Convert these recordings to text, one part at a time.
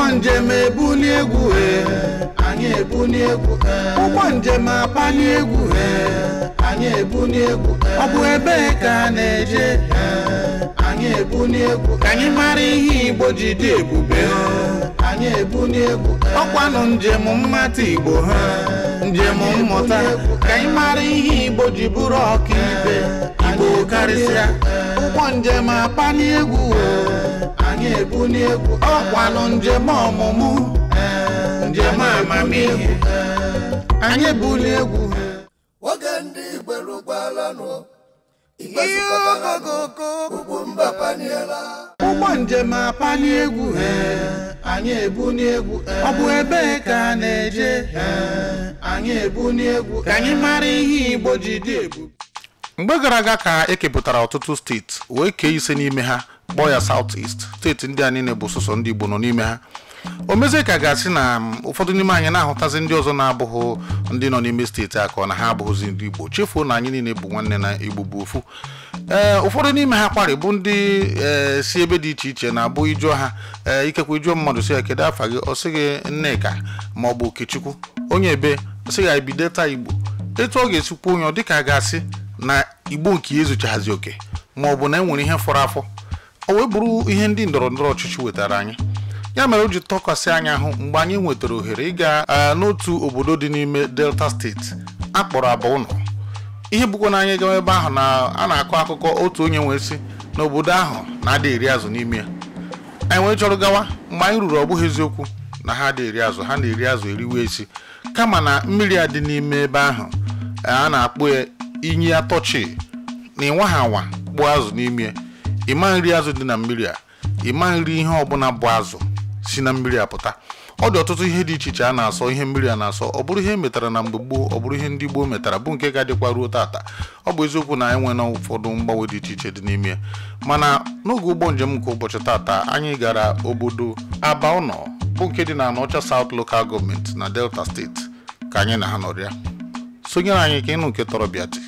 ụgbọ njem ebuli egwu anyị ebuli egwu ụgbọ njem apali egwu anyị ebuli egwu ọ bụ ebe ka na-eje anyị ebuli egwu ka anyị mara ihe Igbo ji dị ebube anyị ebuli egwu ọkwanụ njem mmata Igbo njem mmụta ka anyị mara ihe Igbo ji bụrụ ọkaibe Igbo karịsịa ụgbọ njem apali egwu anyị ebuli egwu ọkwanụ njem ọmụmụ njem amamihe anyị ebuli egwu oge ndị Igbo rụgbalanụ Igbo ugwu mba paniela ụgbọ njem apali egwu anyị ebuli egwu ọ bụ ebe ka na-eje anyị ebuli egwu ka anyị mara ihe Igbo ji dị ebube. Mgbe gara aga ka ekepụtara ọtụtụ steeti wee kee ise n'ime ha kpọọ ya South East. Steeti ndị a niile bụ sọsọ ndị Igbo nọ n'ime ha. O mezie ka gasị na ụfọdụ n'ime anyị na-ahụtazi ndị ọzọ na-abụghị ndị nọ n'ime steeti aka na ha abụghịzi ndị Igbo, chefuo na anyị niile bụ nwanne na Igbo bụ ofu. Ụfọdụ n'ime ha kwarị bụ ndị si ebe dị iche iche na-abụ ijụọ ha ikekwe ijụọ mmadụ si ya kedu afa gị, ọ sị gị Nneka ma ọ bụ Okechukwu, onye ebe ọ sị ya ebideta Igbo. Etu ọ ga-esikwa onye ọ dịka gasị na Igbo nke ezuchahazi oke ma ọ bụ na enwere ihe fọrọ afọ, o wee bụrụ ihe ndị ndọrọ ndọrọ ọchịchị wetara anyị. Ya mere o ji tọkwasị anya ahụ mgbe anyị nwetara ohere ịga n'otu obodo dị n'ime Delta steeti akpọrọ Abụnọ. Ihe bụkwa na anyị gawa ebe ahụ na a na-akọ akụkọ otu onye nwee si n'obodo ahụ na-adị eri azụ n'ime ya. Anyị wee chọrọ gawa, mgbe anyị ruru ọ bụghị eziokwu na ha dị eri azụ, ha na-eri azụ eriwe esi, kama na mmiri a dị n'ime ebe ahụ a na-akpọ ya Inyi Atọchi na ịnwa ha anwa gbuo azụ n'ime ya. Ịma nri azụ dị na mmiri a, ịma nri ihe ọbụla bụ azụ si na mmiri apụta. Ọ dị ọtụtụ ihe dị iche iche a na-asọ ihe mmiri a na-asọ, ọ bụrụ ihe metara na mgbe gboo, ọ bụrụ ihe ndị Gboo metara bụ nke ga-adịkwa ruo tata. Ọ bụ eziokwu na enwe na ụfọdụ mgbanwe dị iche iche dị n'ime ya, mana n'oge ụgbọ njem nke ụbọchị tata anyị gara obodo Abụnọ bụ nke dị na Anọcha South Local Government na Delta steeti ka anyị na ha nọrịa. Sonyere anyị ka ịnụ nke tọrọ bịatị.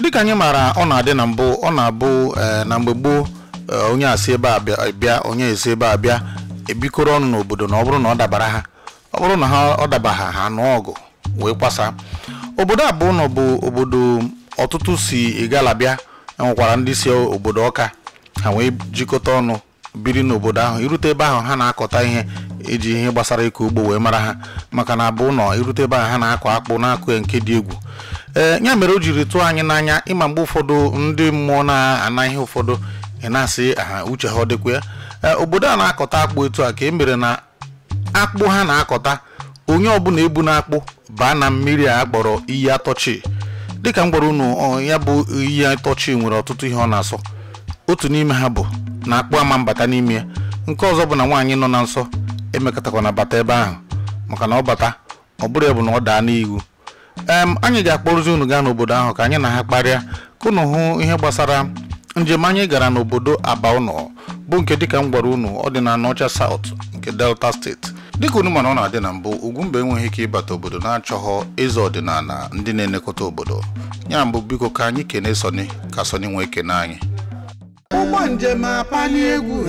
Dịka anyị maara ọ na-adị na mbụ, ọ na-abụ na mgbe gboo onye asị ebe a bịa onye esi ebe a bịa ebikọrọ ọnụ n'obodo na ọ bụrụ na ọ dabara ha, ọ bụrụ na ọ dabaha ha nụọ ọgụ wee kwasa. Obodo Abụnọ bụ obodo ọtụtụ si Igala bịa, enwekwara ndị si obodo Ọka, ha wee jikọta ọnụ biri n'obodo ahụ. Irute ebe ahụ ha na-akọta ihe eji ihe gbasara ịkọ ugbo wee mara ha, maka na Abụnọ irute ebe ahụ ha na-akọ akpụ na-akụ nke dị egwu. Ya mere o jiri tụọ anyị n'anya ịma mgbe ụfọdụ ndị mmụọ na-ana ihe ụfọdụ ị na-asị aha uche ha ọ dịkwa ya. Obodo a na-akọta akpụ etu a ka e mere na akpụ ha na-akọta, onye ọbụla ebu na akpụ baa na mmiri a kpọrọ Iyi Atọchi. Dịka m gwara unu, ya bụ Iyi Atọchi nwere ọtụtụ ihe ọ na-asọ. Otu n'ime ha bụ na akpụ ama mbata n'ime ya, nke ọzọ bụ na nwaanyị nọ na nsọ emekọtakwa na bata ebe ahụ, maka na ọ bata ọ bụrụ ya bụ na ọ daa n'ihu. Anyị ga-akpọrụzi unu gaa n'obodo ahụ ka anyị na ha kparịa ka unu hụ ihe gbasara njem anyị gara n'obodo Abụnọ bụ nke dịka m gwara unu ọ dị na Anọcha South nke Delta steeti. Dịka unu mana ọ na-adị na mbụ, Ugwumba enweghị ike ịbata obodo na-achọghọ eze ọdịnala ndị na-elekọta obodo. Ya mbụ biko ka anyị kene Sọni ka Sọni nwee kene anyị. Ụgbọ njem apali egwu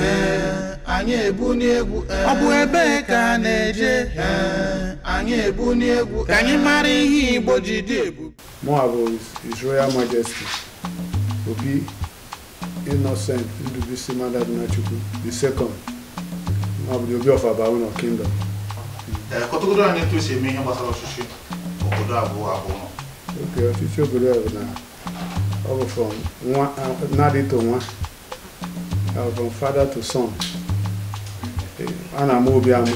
anyị ebuli egwu ọ bụ ebe ka na-eje anyị ebuli egwu ka anyị mara ihe Igbo ji dị ebube. Moabo His Royal Majesty Obi Innocent Ndubisi Madadunachukwu the second, Moabo the Obi of Abụnọ Kingdom. Kọtụgodo anyị etu esi eme ihe gbasara ọchịchị obodo Abụnọ. Okay, ọchịchị obodo a bụ na ọ bụ from nnadị to nwa, from father to son. A na-amụ obi amụ.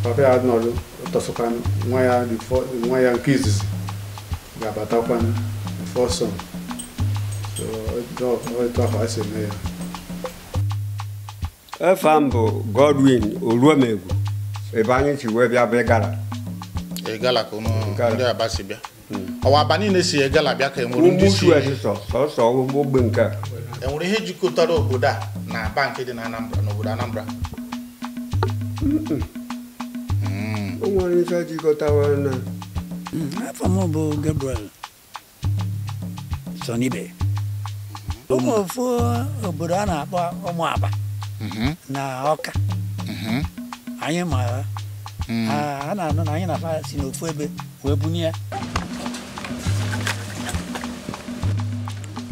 Papa ya nọrụ tọsụkwanụ nwa ya nke izizi ga-abatakwanụ the first son. So etu afọ a si eme ya. Efa m bụ Godwin Oluomegwu, ebe anyị si wee bịa bụ Igala ka ndị Aba si bịa. Ọwa Aba niile si Igala bịa ka enwere ndị si sọsọ ogbe nke a. Enwere ihe jikọtara obodo a na Aba nke dị na Anambra n'obodo Anambra. O nwere ihe jikọtara na afọ m bụ Gabriel Sonibe. ụmụ ofu obodo a na-akpọ Ụmụaba na Ọka anyị ma a na-anụ na anyị na-afa si n'ofu ebe wee bunye ya.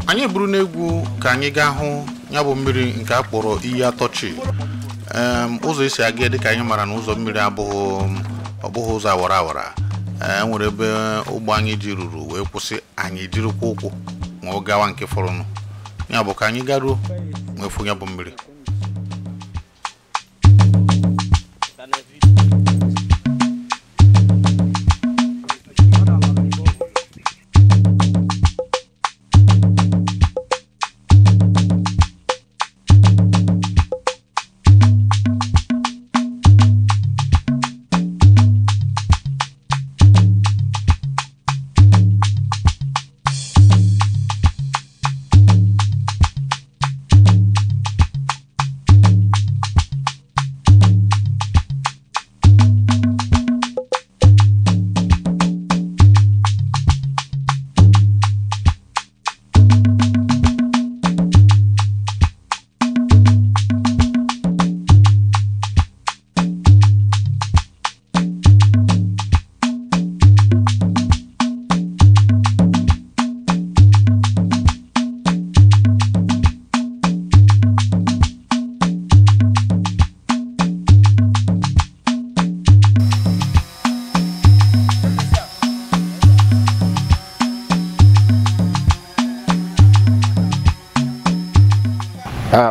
Anyị buru n'egwu ka anyị gaa hụ ya bụ mmiri nke a kpọrọ iyi Atọchi. Ụzọ esi aga dị ka anyị mara na ụzọ mmiri abụghị ụzọ awara awara. Nwere ebe ụgbọ anyị ji ruru wee kwụsị, anyị jirikwa ụkwụ ma ọ gawa nke fọrọnụ. Ya bụ ka anyị garuo wee fụ ya bụ mmiri.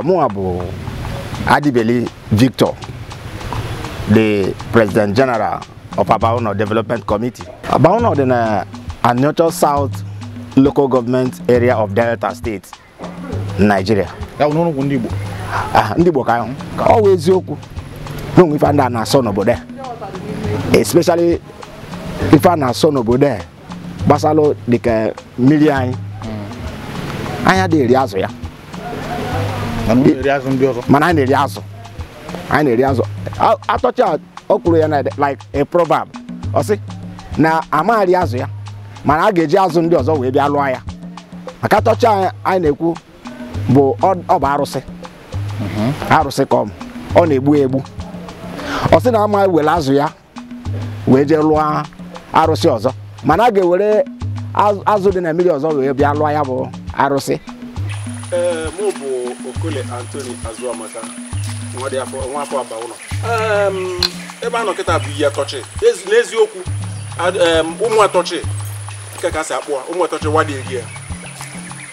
Muabu Adibeli Victor, the President General of Abauno Development Committee. Abauno is a Neutral South local government area of Delta State, Nigeria. Ndibo kayo. Always yoku. No, if I na son over there, especially if I na son over there, Basalo like million. I had the area ya. Man, I need yazo. I need yazo. I thought you like a proverb. I see. Now I'm a yazo ya. Man, I get yazo and does always be a lawyer. I can't touch I know. Bo of Arose. Arose come on a buebu. I said, I'm my will azuya. Wager loa Arose also. Man, I get where Azu in a million will be a lawyer. Arose. Mobo Okole Anthony Azuamaka. What they are for one for Abauno. Eba no keta bi Atọchi. N'ezi okwu. Ụmụ Atọchi. Keka sa akpọ ụmụ Atọchi wade eri.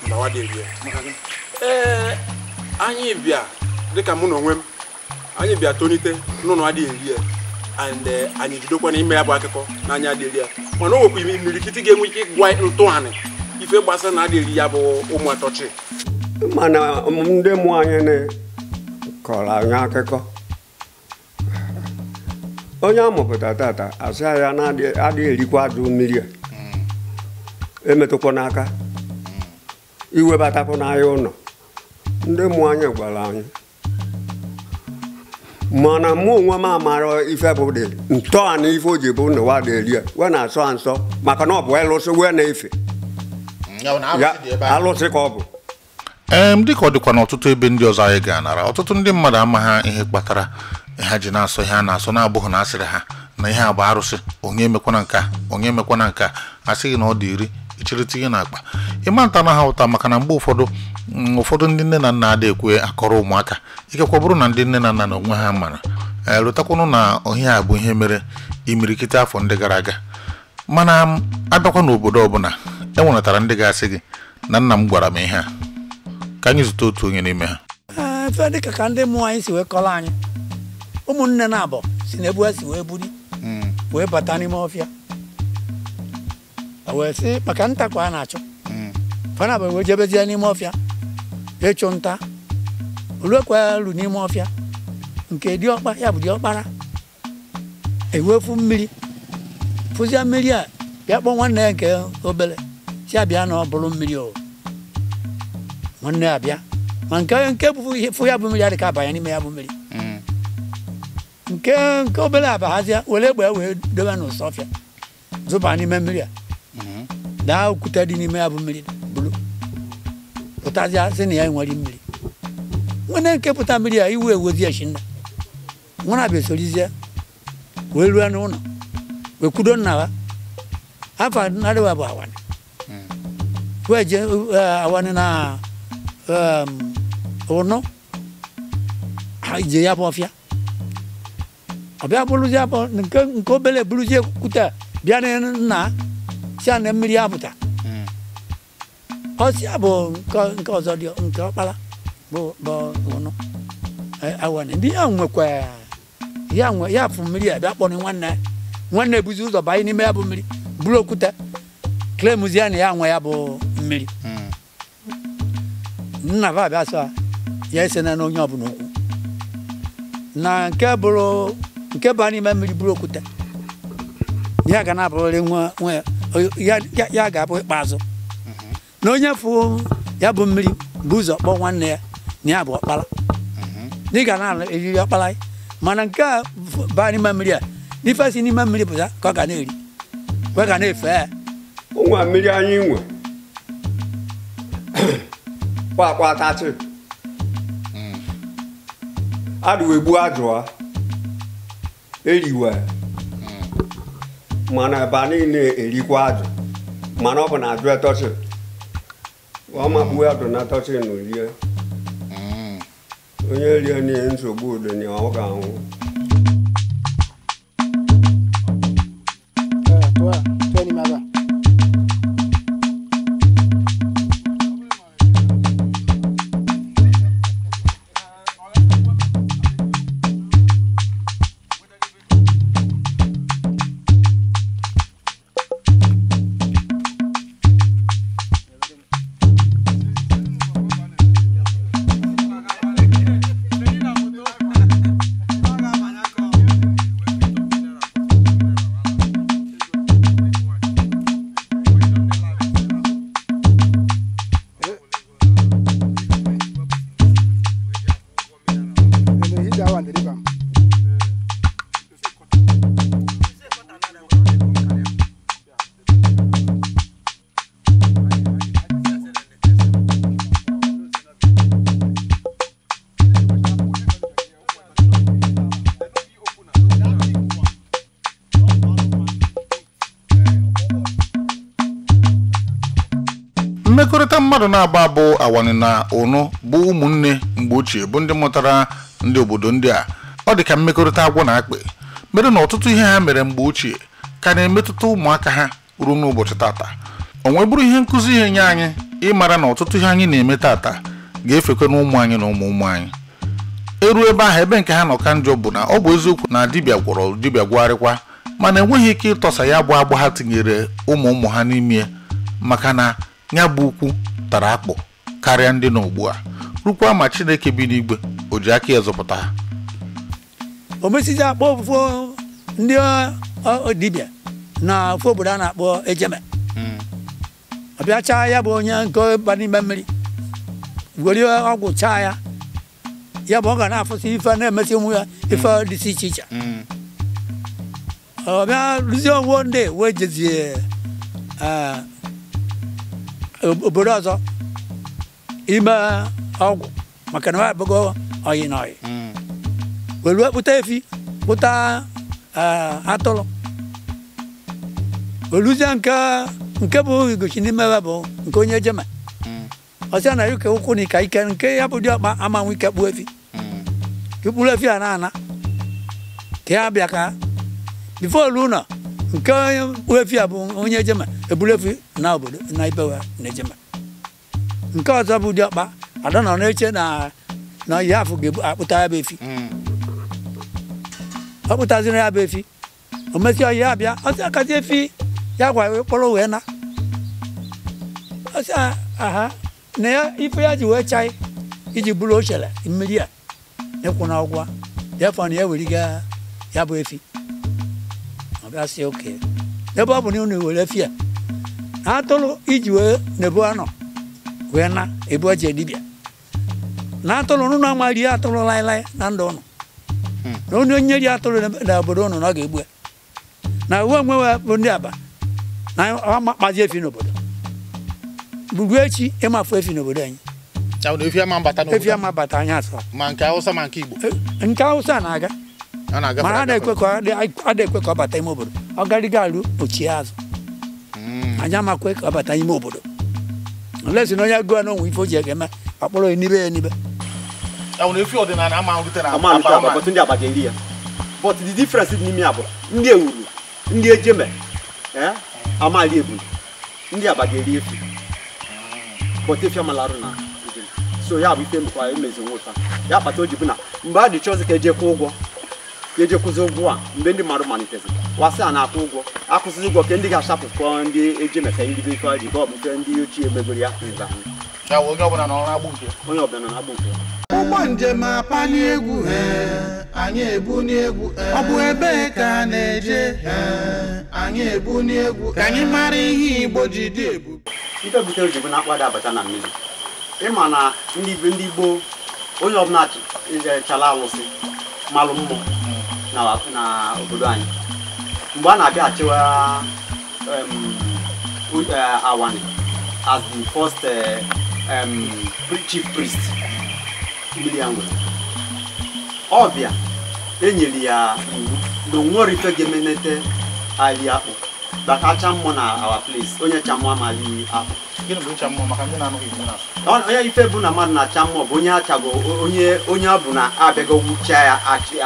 Na wade eri. Anyị bịa dịka mụ na onwe m. Anyị bịa tonite n'ụlọ wade eri. And anyị jidokwa n'ime ya bụ akụkọ na anya dị eri. Mana o nwekwa imirikiti ga-enwe ike gwa ntụghanị ife gbasa na adị eri ya bụ ụmụ Atọchi. Mana ndị mụ anyị na-kọrọ anyị akụkọ. Onye amụpụta tata asị ya na-adị erikwa azụ mmiri a. Emetụkwa n'aka. Iwebatakwa n'ahịa ụlọ. Ndị mụ anyị gwara anyị. Mana mụ onwe m amara ife bụ dị ntọala ife o ji bụ na wa dị eri a. We na-asọ ansọ maka na ọ bụ elụsị we na-efe. Alụsị ka ọ bụ. Dịka ọ dịkwa n'ọtụtụ ebe ndị ọzọ anyị ga-anara ọtụtụ ndị mmadụ amaghị ihe kpatara ha ji na-asọ ihe a na-asọ na-abụghị na asịrị ha na ihe a bụ arụsị onye emekwana nka onye emekwana nka asịghị na ọ dị iri ichirịta ihe na-akpa ịma nta na ha ụta maka na mgbe ụfọdụ ndị nne na nna adịghị ekwe akọrọ ụmụaka ikekwa bụrụ na ndị nne na nna na onwe ha mara lụtakwanụ na ihe a bụ ihe mere imirikite afọ ndị gara aga mana abịakwa n'obodo ọbụla enwenatara ndị ga-asị gị na nna m gwara m ihe a ka anyị zụta otu onye n'ime ha. Fe dịka ka ndị mmụọ anyị si wee kọrọ anyị ụmụnne na-abọ si n'ebu ha si wee buri wee bata n'ime ọfịa wee sị maka nta kwa a na-achọ fana bụ wee jebezie n'ime ọfịa ịchụ nta oluekwa elu n'ime ọfịa nke diọkpa ya bụ diọkpara ewefu mmiri fụzia mmiri a bịa kpọ nwanne ya nke obere si abịa na ọ bụrụ mmiri o nwanne abịa ma nke bụ fụ ya bụ mmiri adịka abanya n'ime ya bụ mmiri nke obere abaghazịa were egbe wee dobe n'ụsọ ọfịa zụba n'ime mmiri a daa okwute dị n'ime ya bụ mmiri bụrụ pụtazịa sị na ya nwere mmiri nwere nke pụta mmiri a iwu ewozi echinna nwere abịa sorizie wee ruo n'ụlọ wee kwudo nna ha afa narịwa bụ awani wee je awani na ụnụ je ya bụ ọfịa ọbịa bụrụzi abụ nke obele bụrụzie kwute bịa na nna si a na mmiri apụta ọsị bụ nke ọzọ dị nke ọkpara bụ ụnụ awani ndị ya nwekwa ya afụ mmiri a bịa kpọrọ nwanne ebuzi ụzọ banye n'ime ya bụ mmiri bụrụ okwute klemuzie na ya nwe ya bụ mmiri nna ba abịa sọ ya esena na onye ọbụla okwu na nke ba n'ime mmiri bụrụ okwute ya ga na-abụrịrị nwa ya ga-abụ ikpeazụ na onye fụ ya bụ mmiri bụ ụzọ kpọọ nwanne ya na ya bụ ọkpara dị ga na-eriri ọkpara mana nke a baa n'ime mmiri a n'ife si n'ime mmiri pụta ka ọ ga na-eri ka ọ ga na-efe ụmụ mmiri anyị nwe kwa tatị adụ egbu ajụa eriwe mana ebe niile erikwa ajụ mana ọ bụ na ajụ etọchị ọ makpuo adụ na tọchị na orie onye rie n'ihe nsogbu ụdị na ọ ga-anwụ mmekọrịta mmadụ na-agba bụ awani na ụnụ bụ ụmụnne mgbe ochie bụ ndị mụtara ndị obodo ndị a ọ dị ka mmekọrịta agwọ na akpị mere na ọtụtụ ihe ha mere mgbe ochie ka na-emetụta ụmụaka ha ruo n'ụbọchị tata o nwee bụrụ ihe nkụzi ihe nye anyị ịmara na ọtụtụ ihe anyị na-eme tata ga-efekwe na ụmụ anyị na ụmụ anyị eruo ebe ahụ ebe nke ha nọ ka njọ bụ na ọ bụ eziokwu na dibịa gwọrọ dibịa gwagharịkwa mana enweghị ike ịtọsa ya bụ agba ha tinyere ụmụ ha n'ime maka na ya bụ ukwu tara akpụ karịa ndị nọ ugbu a rukwa ma Chineke bi n'igwe o ji aka ya zọpụta ha o mesizi akpọ ofufu ndị dibịa na ofu obodo a na-akpọ Ejeme ọ bịa chaa ya bụ onye nke ba n'ime mmiri were ọgwụ chaa ya bụ ọ ga na-afụsị ife na-emesi ụmụ ya ife dịsị iche iche ọ bịa rụzie onwe ndị wee jezie obodo ọzọ ime ọgwụ maka na abụgo oyi na oyi were kpụta efi kpụta atụrụ weluzie nke bụ igochi n'ime ebe bụ nke onye Ejeme ọsịa na ike ụkwụ na ika ike nke ya bụ dị ọkpa amanwụ ike kpuo efi ikpuru efi a na-ana ka ya bịa ka bifo olu ụlọ nke kpuo efi a bụ onye Ejeme eburu efi na obodo na ibewe na Ejeme nke ọzọ bụ dị ọkpa ada nọ na-eche na ya afọ ga-akpụta ya bụ efi ọ kpụtaziri ya bụ efi o mesi ọyị ya bịa ọsị akazi efi ya gwa kpọrọ wee na ọsị aha na ya ife ya ji wee chai iji bụrụ ochele mmiri a ịkwụ na ụgwọ ya fọ na ya were gaa ya bụ efi ọ bịa sị oke ebe ọ bụ na unu were efi a na atụrụ iji wee na-ebu anọ wee na ebu eji dibịa na atụrụ ụnụ na-ama rie atụrụ laịlaị na ndụ ụnụ na onye ri atụrụ na obodo ụnụ na ọ ga-egbu ya na uwe onwe bụ ndị Aba na ọmakpazi efi n'obodo gbugbu echi ịmafụ efi n'obodo anyị Ya na efi ama bata no. Efi ama bata anya asọ. Ma nke Hausa ma nke Igbo. Nke Hausa na-aga. Ọ na-aga. Mana na-ekwe ka ọ bata ime obodo. Ọ gariga arụ ochie azụ. Anya makwe ka ọ bata ime obodo. Unless no ya go na onwe ife o ji eme akpọrọ enibe. Ya na efi ọdịnala ama nrute na ama but ndị abaga eri ya. But the difference is n'ime abụ ndị ewuru, ndị ejeme, ama ali ebu. Ndị abaga eri efi. But efi amalarụ na so ya bụ ife mbụkwa emezi nwụta. Ya kpata ojibu na mgbe a dị chọzi ka eje kwụ ụgwọ. Eje kwụzi ụgwọ a mgbe ndị mmadụ malitezi. Wasị a na-akwụ ụgwọ. Akwụsịzi ụgwọ ka ndị ga-achapụkwa ndị ejeme ka ndị ife dị bụ nke ndị ochie megoro ya kwụzi ahụ. Ya onye ọbụla nọ na-agbụ nke. Onye ọbụla nọ na-agbụ nke. Ụgbọ njem apali egwu anyị ebuni egwu ọ bụ ebe ka na-eje anyị ebuni egwu anyị mara ihe Igbo ji dị ebu. Ife butere ojibu na-akpado abata na mmiri. Ịma na ndị Igbo onye ọbụla chala alụsị malụ mmụọ na obodo anyị. Mgbe a na-abịa achịwa Awani as the first chief priest mmiri ahụ ọbịa enyere ya iwu na onwere ife ga-emenete ali akpụ bakacha mmụọ na our place onye chamụ amali akpụ. Gịnị bụ chamụ maka ndị na-anụghị Igbo na onye ife bụ na mmadụ na-acha mmụọ bụ onye achago onye ọ bụ na abịago wucha ya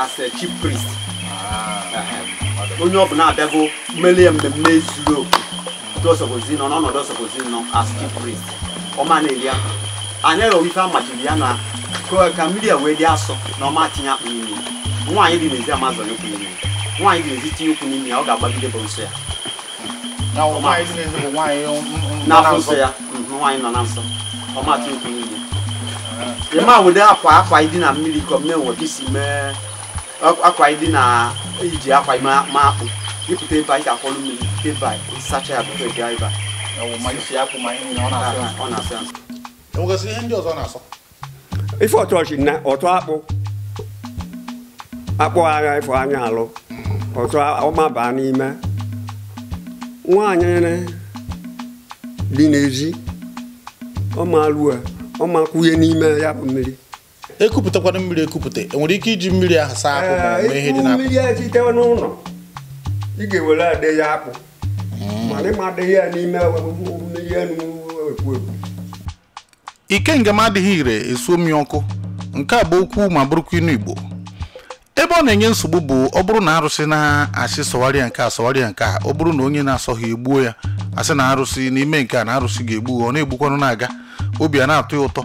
as a chief priest. Onye ọ bụ na abịago melie mmemme zuru oke dọsọgozi nọ n'ọnọdụ dọsọgozi nọ as chief priest ọma na-eri akpụ. Anyị rọrọ ife amachiri ya na ka mmiri a wee dị asọ na ọma tinye akpụ n'ime. Nwaanyị dị n'ezi amazọ n'okwu n'ime. Nwaanyị dị n'ezi tinye okwu n'ime ya ọ ga-agbagide bụ nsọ ya. Nwaanyị dị n'ezi bụ nwaanyị n'afọ nsọ ya. Nwaanyị nọ na nsọ ọma tinye okwu n'ime. Ịma wede akwa ịdị na mmiri ka mme nwe ka isi mee akwa ịdị na iji akwa ma akpụ ịpụta ebe anyị ga-akwọrọ mmiri ebe a sacha ya bụta ebe ebe a. Ọ na-asọ ya nsọ. Enwegasị ihe ndị ọzọ na-asọ. Ife ọtọchi na ọtọ akpụ agha ife anya alụ ọtọ ọmaba n'ime nwaanyị dị n'ezi ọmalụ ọmakwụnye n'ime ya bụ mmiri. Ekupụtakwana mmiri ekupụta enwere ike iji mmiri ahụ saa akpụ ma ọ ihe dị na mmiri esitewe n'ụlọ ị ga-ewere ade ya akpụ mana ịmadị ya n'ime mmiri enu ekwu. Ikenga m adịghị ire esuo mmiri ọkụ nke a bụ okwu ma bụrụkwa inu Igbo. Ebe ọ na-enye nsogbu bụ ọ bụrụ na arụsị na-asị sọwarịa nke a sọwarịa nke a ọ bụrụ na onye na-asọghị egbuo ya asị na arụsị n'ime nke a na arụsị ga-egbu ọ na-egbukwanụ na-aga obi a na-atọ ya ụtọ.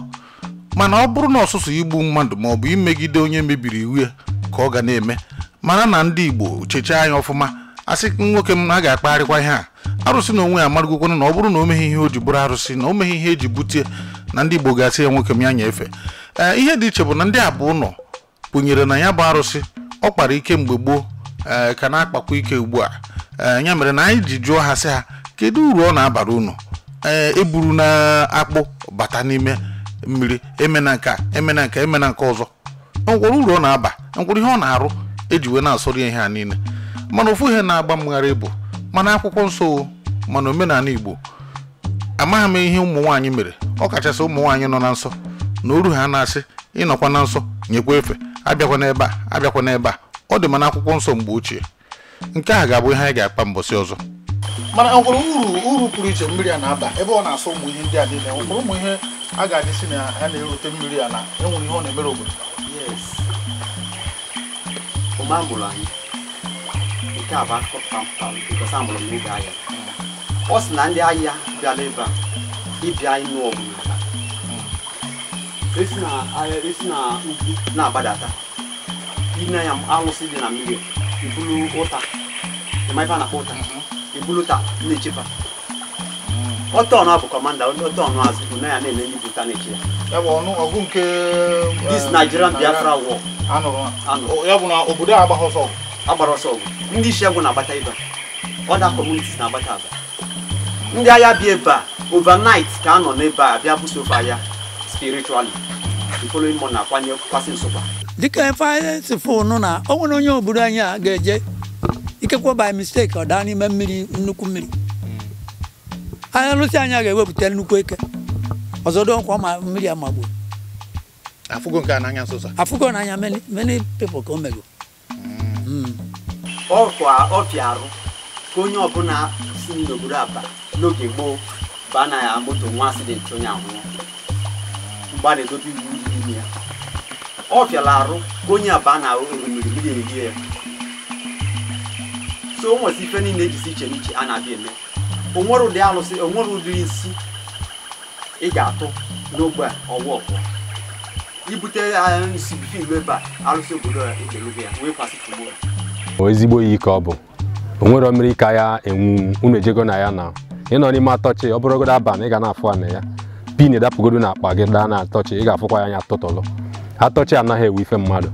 Mana ọ bụrụ na ọsụsụ igbu mmadụ ma ọ bụ imegide onye mebiri iwu ya ka ọ ga na-eme mana na ndị Igbo chechaa anya ọfụma asị nwoke m na ga-akpagharịkwa ihe a arụsị na onwe ya amarụgokwanụ na ọ bụrụ na o meghị ihe o ji bụrụ arụsị na o meghị ihe eji butie na ndị Igbo ga-asị ya nwoke m ya nyefe. Ihe dị iche bụ na ndị abụọ nọ kwenyere na ya bụ arụsị ọ kpara ike mgbe gboo ka na-akpakwa ike ugbu a. Ya mere na anyị ji jụọ ha sị ha kedu uru ọ na-abara unu eburu na akpụ bata n'ime mmiri emena nke ọzọ nkwụrụ uru ọ na-aba nkwụrụ ihe ọ na-arụ eji wee na-asọrọ ihe ha niile. Mana ofu ihe na-agba mmegharị bụ mana akwụkwọ nsọ mana omenala Igbo amaghị m ihe ụmụ nwaanyị mere ọ kachasị ụmụ nwaanyị nọ na nsọ na oru ha na-asị ịnọkwa na nsọ nyekwa efe abịakwa n'ebe a ọ dị mana akwụkwọ nsọ mgbe ochie. Nke a ga-abụ ihe anyị ga-akpa mbọsị ọzọ. Mana enwere uru pụrụ iche mmiri a na-aba ebe ọ na-asọ ụmụ ihe ndị a niile enwere ụmụ ihe a ga-adị si na ya na-erute mmiri a na enwere ihe ọ na-emere obodo. Ụmụamụrụ anyị nke a bụ akụkọ pampa because amụrụ m n'oge ahịa. Ọ sị na ndị ahịa bịara ebe a ịbịa ịnụ ọgụ esi na ugwu na-agbadata ine ya alụsị dị na mmiri ibulu ụta ịma ife a na-akpọ ụta ibulu ta na-echefa ọtọ ọnụ bụ kọmanda ọtọ ọnụ azụ bụ na ya na-eme ndị buta na-eche ya bụ ọgụ nke this Nigerian Biafra war anụrụ ya bụ na obodo a agbara ọsọ ọgụ ndị isi egwu na-agbata ebe a other communities na-agbata aba ndị agha bịa ebe a overnight ka a nọ n'ebe a bịa buso agha spiritually the following morning kwasị nsogbu dịka ife fonu na o nwere onye obodo anyị a ga-eje ikekwa by mistake ọ daa n'ime mmiri nnukwu mmiri anya lụsị anya ga-ewepụta nnukwu eke ọzọdọ nkwa ma mmiri amagbo Afugo nke ananya nsosa. Afugo na anya many people ka o mego. Ọ fiarụ ka onye ọbụla si n'obodo Aba n'oge gboo ba na ya moto nwa accident onye ahụ mgba na-edobe iwu n'ime ya. Ọ fiala arụ ka onye Aba na mmiri erie ya. So o nwere ife niile ejisi iche n'iche a na-abịa eme. O nwere ụdị alụsị, o nwere ụdị isi ị ga-atụ n'ogbe ọwa ọkwọ. Ibute isi bife ebe a alụsị obodo ekelugo ya wee kwasị tugbo. Ezigbo iyi ka ọ bụ. O nwere mmiri ka ya enwu unu ejego na ya na ịnọ n'ime atọchị ọ bụrụgodo abalị ị ga na-afụ ana ya pin dapụgodo na akpa gị daa na atọchị ị ga-afụkwa ya anya tụtụlụ. Atọchị anaghị ewu ife mmadụ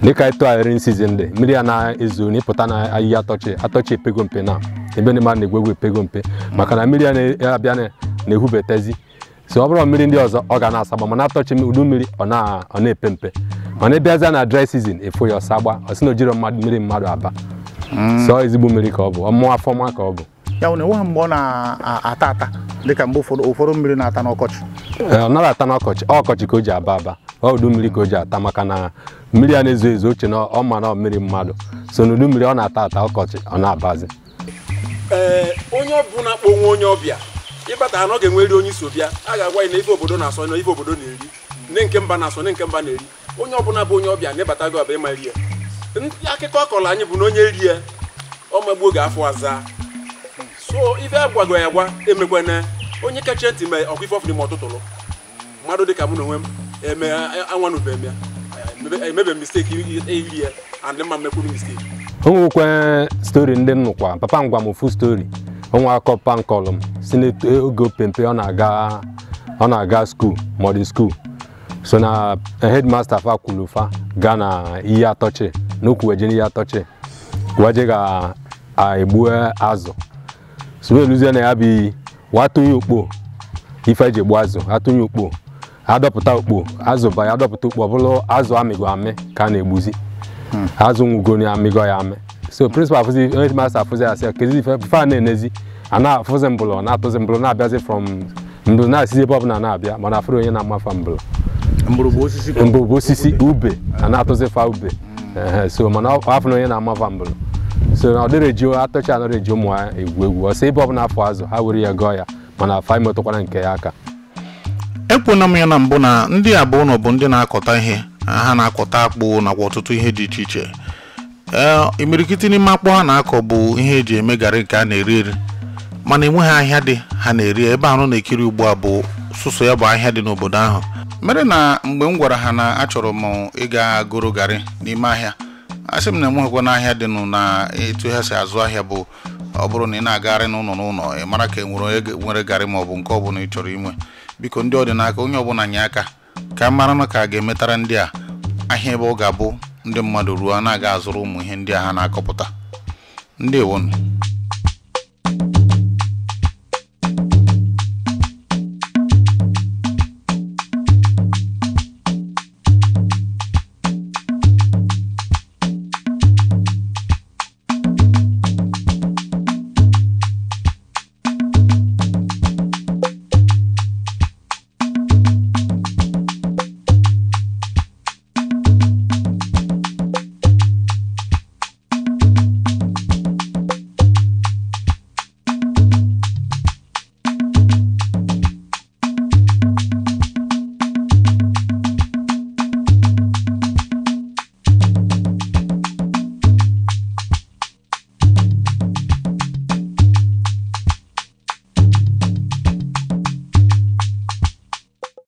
dịka ịtụ ahịrị sizin dị mmiri a na-ezo n'ịpụta na ahịhịa atọchị epego mpe na ebe ndị mmadụ na-egwegwu epego mpe maka na mmiri a na-abịa na-ehubetezi. So ọ bụrụ mmiri ndị ọzọ ọ ga na-asagba mana atọchị udu mmiri ọ na-epe mpe mana ịbịazịa na dry season efu ya ọsagba ọ sị na ojiro mmiri mmadụ aba. So ezigbo mmiri ka ọ bụ ọmụọ afọma ka ọ bụ. Ya nwere nwa mgbe ọ na-ata ata dịka mgbe ụfọdụ mmiri na-ata n'ọkọchị. Ọ naghị ata n'ọkọchị ọkọchị ka o ji aba ọ udu mmiri ka o ji ata maka na mmiri a na-ezo ezo oche na ọ ma na mmiri mmadụ so n'udu mmiri ọ na-ata ata ọkọchị ọ na-abazi. Onye ọbụla kpọ onwe onye ọbịa ịbata ha na ọ ga-enweri onye isi bịa a ga-agwa ya na ife obodo na-asọ na ife obodo na-eri nne nke mba na-asọ nne nke mba na-eri onye ọbụla bụ onye ọbịa na-ebata gị ọbịa ịma rie ndị akụkọ akọrọ anyị bụ na onye rie ọ magbuo ga-afụ aza so ife agwago ya gwa emekwana onye kacha ntị mee ọkwa ife ọfụrụ ime ọtụtụlụ mmadụ dịka mụ na onwe m eme anwanube m ya emebe mistake iri ya and mma mmekwuru mistake. O nwekwe stori ndị nnukwa papa m gwa m ofu stori onwe akọpa nkọlụ m si n'oge opempe ọ na-aga school modern school so na headmaster fa kwulufa gaa na ihe atọchị n'okwu weje n'ihe atọchị waje ga-egbu azụ so eluzie na ya bụ watụnye okpo ife eji egbu azụ atụnye okpo adọpụta okpo azụ ba ya adọpụta okpo ọ bụrụ azụ amịgo amị ka a na-egbuzi azụ nwugo na amịgo ya amị so principal afụzi headmaster afụzi asị kezi ife fa na-enezi a na-afụzi mbụlụ na-atụzi mbụlụ na-abịazi from mbụlụ na-asizi ebe ọbụla na-abịa mana afụrụ onye na-amafa mbụlụ mbụlụ bụ osisi ube a na-atụzi fa ube so mana afụrụ onye na-amafa mbụlụ so na ọ dịrị eji atọchi anọrọ eji ụmụ ha egwu ọsọ ebe ọbụla afọ azụ ha were ya gọọ ya mana afa imetụkwara nke ya aka. Ekwuna m ya na mbụ na ndị abụọ nọ bụ ndị na-akọta ihe ha na-akọta akpụ nakwa ọtụtụ ihe dị iche iche. Imirikiti n'ime akpụ ha na-akọ bụ ihe eji eme garị nke a na-eri eri mana enweghị ahịa dị ha na-eri ebe ahụ na-ekiri ugbu a bụ sụsụ ya bụ ahịa dị n'obodo ahụ mere na mgbe m gwara ha na achọrọ m ịga goro garị n'ime ahịa asị m na enweghịkwa n'ahịa dị nụ na etu ha si azụ ahịa bụ ọ bụrụ na ị na-agagharị n'ụlọ ị mara ka nwere garị ma ọ bụ nke ọ bụla ị chọrọ inwe biko ndị ọdịnaka onye ọbụla nye aka ka mara na ka a ga-emetara ndị a ahịa ebe ọ ga-abụ ndị mmadụ ruo na-aga azụrụ ụmụ ihe ndị a ha na-akọpụta. Ndewonu.